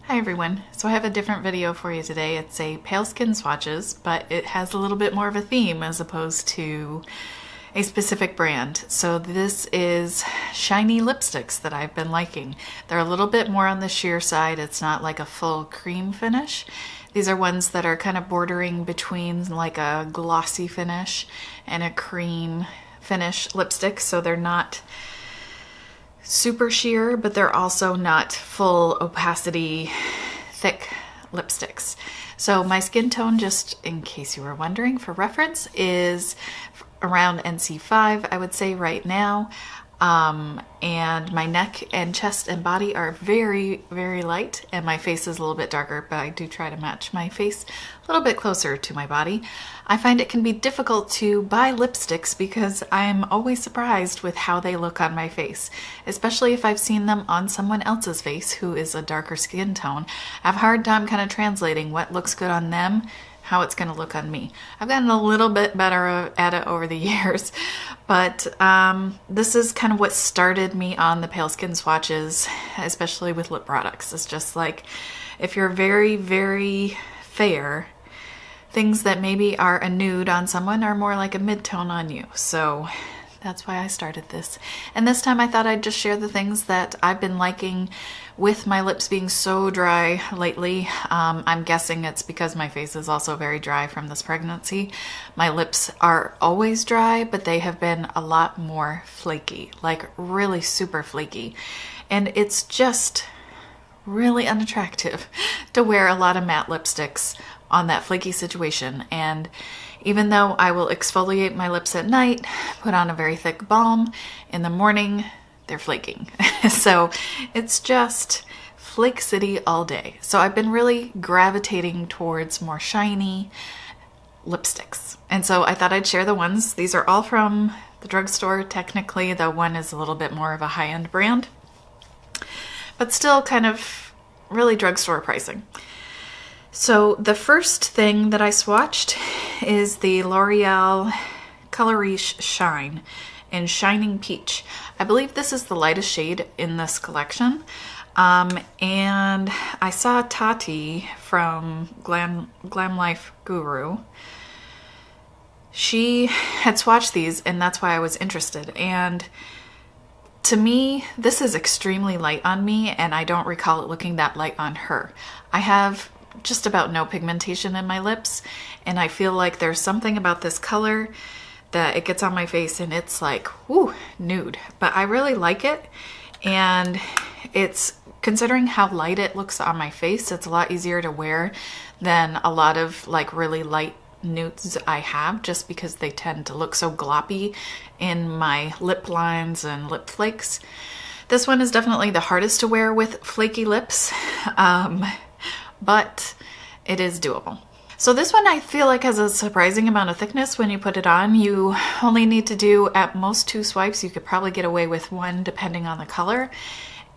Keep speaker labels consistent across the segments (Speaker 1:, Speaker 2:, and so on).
Speaker 1: Hi everyone, so I have a different video for you today. It's a pale skin swatches, but it has a little bit more of a theme as opposed to a specific brand. So this is shiny lipsticks that I've been liking. They're a little bit more on the sheer side. It's not like a full cream finish. These are ones that are kind of bordering between like a glossy finish and a cream finish lipstick. So they're not super sheer, but they're also not full opacity thick lipsticks. So my skin tone, just in case you were wondering for reference, is around NC5, I would say right now. And my neck and chest and body are very, very light, and my face is a little bit darker, but I do try to match my face a little bit closer to my body. I find it can be difficult to buy lipsticks because I'm always surprised with how they look on my face, especially if I've seen them on someone else's face who is a darker skin tone. I have a hard time kind of translating what looks good on them, how it's going to look on me. I've gotten a little bit better at it over the years, but this is kind of what started me on the pale skin swatches, especially with lip products. It's just like, if you're very, very fair, things that maybe are a nude on someone are more like a mid-tone on you. So that's why I started this. And this time I thought I'd just share the things that I've been liking with my lips being so dry lately. I'm guessing it's because my face is also very dry from this pregnancy. My lips are always dry, but they have been a lot more flaky, like really super flaky. And it's just really unattractive to wear a lot of matte lipsticks on that flaky situation. And even though I will exfoliate my lips at night, put on a very thick balm, in the morning, they're flaking. So it's just flake city all day. So I've been really gravitating towards more shiny lipsticks. And so I thought I'd share the ones. These are all from the drugstore. Technically, the one is a little bit more of a high-end brand, but still kind of really drugstore pricing. So the first thing that I swatched is the L'Oreal Color Riche Shine in Shining Peach. I believe this is the lightest shade in this collection. And I saw Tati from Glam Life Guru. She had swatched these, and that's why I was interested. And to me, this is extremely light on me, and I don't recall it looking that light on her. I have just about no pigmentation in my lips, and I feel like there's something about this color that it gets on my face and it's like, whoo, nude. But I really like it, and it's, considering how light it looks on my face, it's a lot easier to wear than a lot of like really light nudes I have, just because they tend to look so gloppy in my lip lines and lip flakes. This one is definitely the hardest to wear with flaky lips, but it is doable. So this one I feel like has a surprising amount of thickness when you put it on. You only need to do at most 2 swipes. You could probably get away with 1 depending on the color.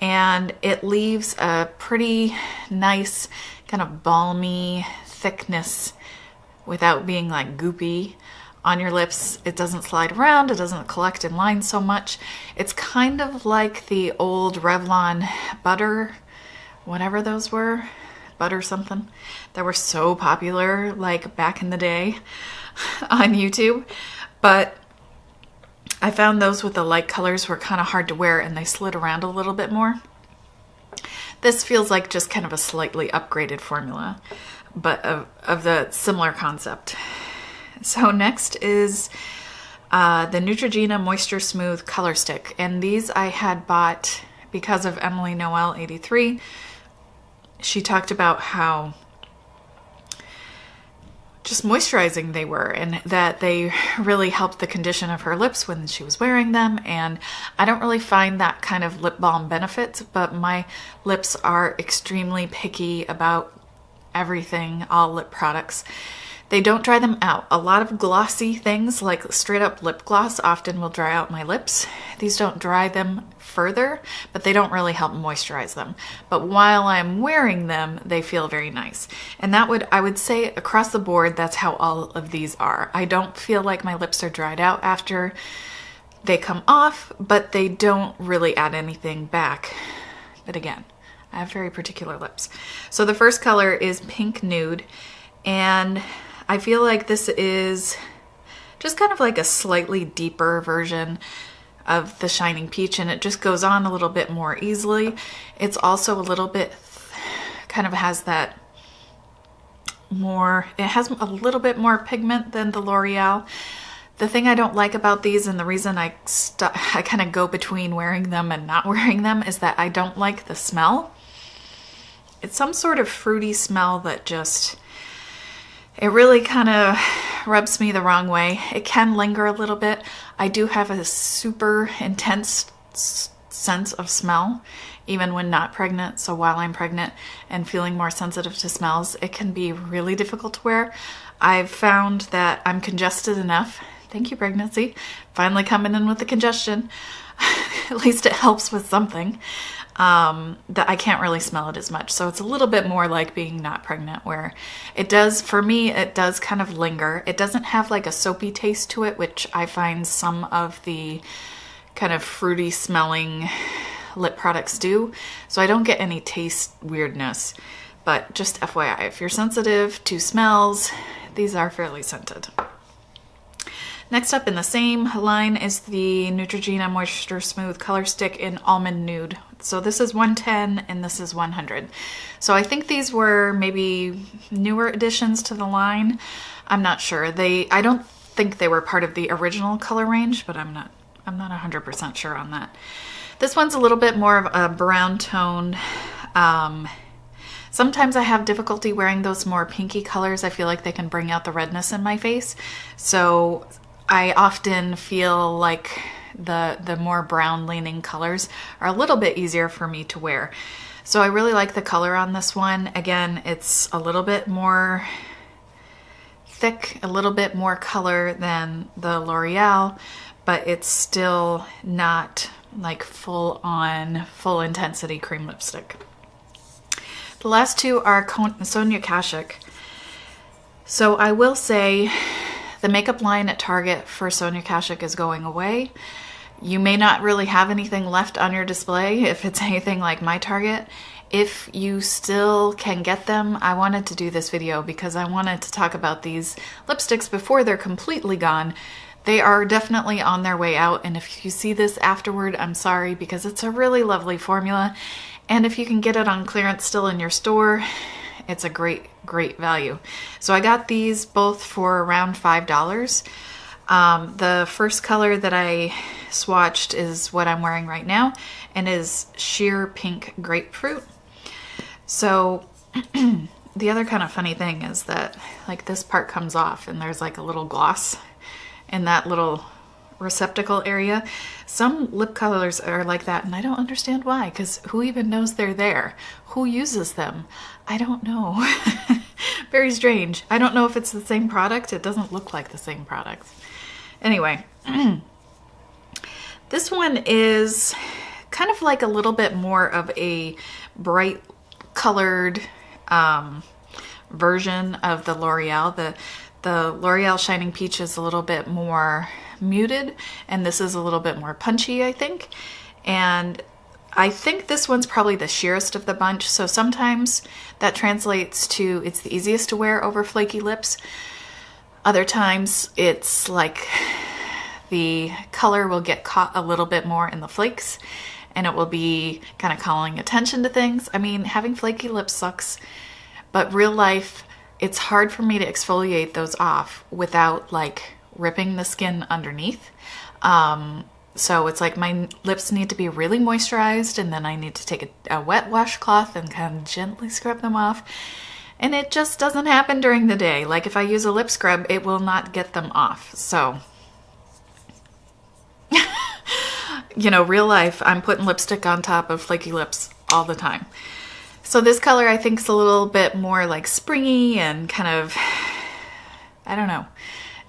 Speaker 1: And it leaves a pretty nice kind of balmy thickness without being like goopy on your lips. It doesn't slide around, it doesn't collect in lines so much. It's kind of like the old Revlon butter, whatever those were, butter something, that were so popular like back in the day on YouTube. But I found those with the light colors were kind of hard to wear, and they slid around a little bit more. This feels like just kind of a slightly upgraded formula, but of the similar concept. So next is the Neutrogena MoistureSmooth Color Stick, and these I had bought because of Emily Noel 83. She talked about how just moisturizing they were, and that they really helped the condition of her lips when she was wearing them. And I don't really find that kind of lip balm benefits, but my lips are extremely picky about everything, all lip products. They don't dry them out. A lot of glossy things like straight up lip gloss often will dry out my lips. These don't dry them further, but they don't really help moisturize them. But while I'm wearing them, they feel very nice. And I would say across the board, that's how all of these are. I don't feel like my lips are dried out after they come off, but they don't really add anything back. But again, I have very particular lips. So the first color is Pink Nude, and I feel like this is just kind of like a slightly deeper version of the Shining Peach, and it just goes on a little bit more easily. It's also a little bit, kind of has that more, it has a little bit more pigment than the L'Oreal. The thing I don't like about these, and the reason I kind of go between wearing them and not wearing them, is that I don't like the smell. It's some sort of fruity smell that just, it really kind of rubs me the wrong way. It can linger a little bit. I do have a super intense sense of smell, even when not pregnant. So while I'm pregnant and feeling more sensitive to smells, it can be really difficult to wear. I've found that I'm congested enough. Thank you, pregnancy. Finally coming in with the congestion. At least it helps with something. That I can't really smell it as much. So it's a little bit more like being not pregnant, where it does, for me, it does kind of linger. It doesn't have like a soapy taste to it, which I find some of the kind of fruity smelling lip products do. So I don't get any taste weirdness, but just FYI, if you're sensitive to smells, these are fairly scented. Next up in the same line is the Neutrogena MoistureSmooth Color Stick in Almond Nude. So this is 110 and this is 100. So I think these were maybe newer additions to the line. I'm not sure. I don't think they were part of the original color range, but I'm not 100% sure on that. This one's a little bit more of a brown toned. Sometimes I have difficulty wearing those more pinky colors. I feel like they can bring out the redness in my face. So I often feel like the more brown leaning colors are a little bit easier for me to wear. So I really like the color on this one. Again, it's a little bit more thick, a little bit more color than the L'Oreal, but it's still not like full on, full intensity cream lipstick. The last two are Sonia Kashuk. So I will say the makeup line at Target for Sonia Kashuk is going away. You may not really have anything left on your display if it's anything like my Target. If you still can get them, I wanted to do this video because I wanted to talk about these lipsticks before they're completely gone. They are definitely on their way out, and if you see this afterward, I'm sorry, because it's a really lovely formula, and if you can get it on clearance still in your store, it's a great value. So I got these both for around $5. The first color that I swatched is what I'm wearing right now, and is sheer pink grapefruit. So the other kind of funny thing is that like this part comes off and there's like a little gloss in that little receptacle area. Some lip colors are like that, and I don't understand why, because who even knows they're there? Who uses them? I don't know. Very strange. I don't know if it's the same product. It doesn't look like the same product. Anyway, this one is kind of like a little bit more of a bright colored version of the L'Oreal. The L'Oreal Shining Peach is a little bit more muted, and this is a little bit more punchy, I think. And I think this one's probably the sheerest of the bunch, so sometimes that translates to it's the easiest to wear over flaky lips. Other times it's like the color will get caught a little bit more in the flakes, and it will be kind of calling attention to things. I mean, having flaky lips sucks, but real life, it's hard for me to exfoliate those off without like ripping the skin underneath. So it's like my lips need to be really moisturized, and then I need to take a wet washcloth and kind of gently scrub them off. And it just doesn't happen during the day. Like if I use a lip scrub, it will not get them off. So, you know, real life, I'm putting lipstick on top of flaky lips all the time. So this color I think is a little bit more like springy and kind of, I don't know.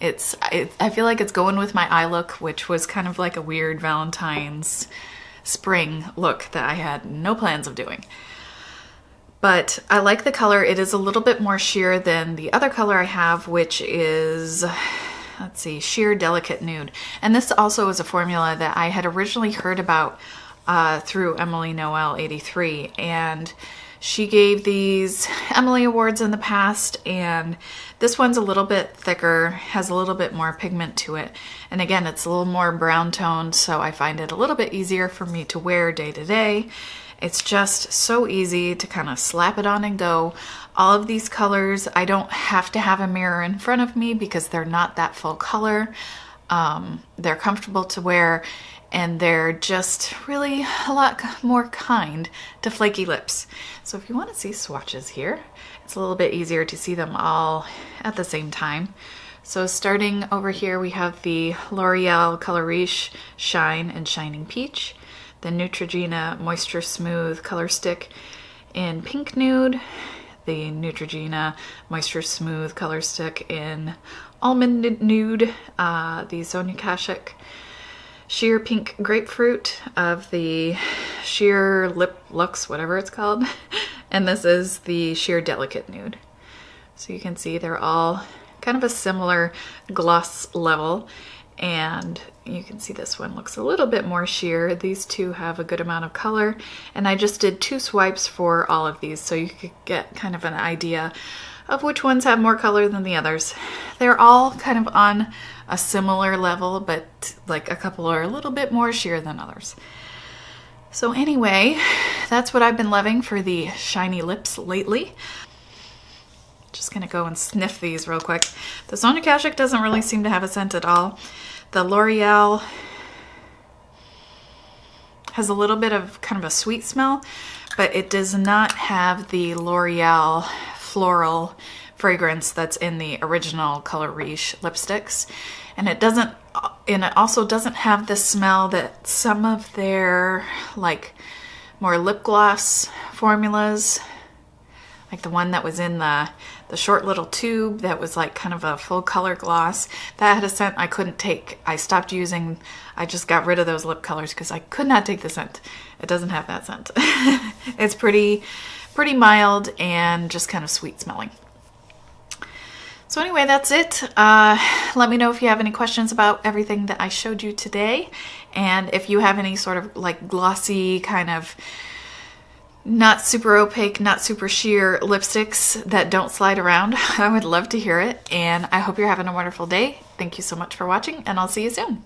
Speaker 1: I feel like it's going with my eye look, which was kind of like a weird Valentine's spring look that I had no plans of doing. But I like the color. It is a little bit more sheer than the other color I have, which is, let's see, Sheer Delicate Nude. And this also is a formula that I had originally heard about through Emily Noel 83, and she gave these Emily Awards in the past, and this one's a little bit thicker, has a little bit more pigment to it. And again, it's a little more brown toned, so I find it a little bit easier for me to wear day to day. It's just so easy to kind of slap it on and go. All of these colors, I don't have to have a mirror in front of me because they're not that full color. They're comfortable to wear, and they're just really a lot more kind to flaky lips. So if you want to see swatches here, it's a little bit easier to see them all at the same time. So starting over here, we have the L'Oreal Color Riche Shine and Shining Peach, the Neutrogena MoistureSmooth Color Stick in Pink Nude, the Neutrogena MoistureSmooth Color Stick in Almond Nude, the Sonia Kashuk Sheer Pink Grapefruit of the Sheer Lip Luxe, whatever it's called. And this is the Sheer Delicate Nude. So you can see they're all kind of a similar gloss level. And you can see this one looks a little bit more sheer. These two have a good amount of color. And I just did 2 swipes for all of these so you could get kind of an idea of which ones have more color than the others. They're all kind of on a similar level, but like a couple are a little bit more sheer than others. So anyway, that's what I've been loving for the shiny lips lately. Just gonna go and sniff these real quick. The Sonia Kashuk doesn't really seem to have a scent at all. The L'Oreal has a little bit of kind of a sweet smell, but it does not have the L'Oreal floral fragrance that's in the original Color Riche lipsticks. And it also doesn't have the smell that some of their like more lip gloss formulas, like the one that was in the short little tube that was like kind of a full color gloss, that had a scent I couldn't take. I stopped using, I just got rid of those lip colors because I could not take the scent. It doesn't have that scent. It's pretty mild and just kind of sweet smelling. So anyway, that's it. Let me know if you have any questions about everything that I showed you today. And if you have any sort of like glossy kind of not super opaque, not super sheer lipsticks that don't slide around, I would love to hear it. And I hope you're having a wonderful day. Thank you so much for watching, and I'll see you soon.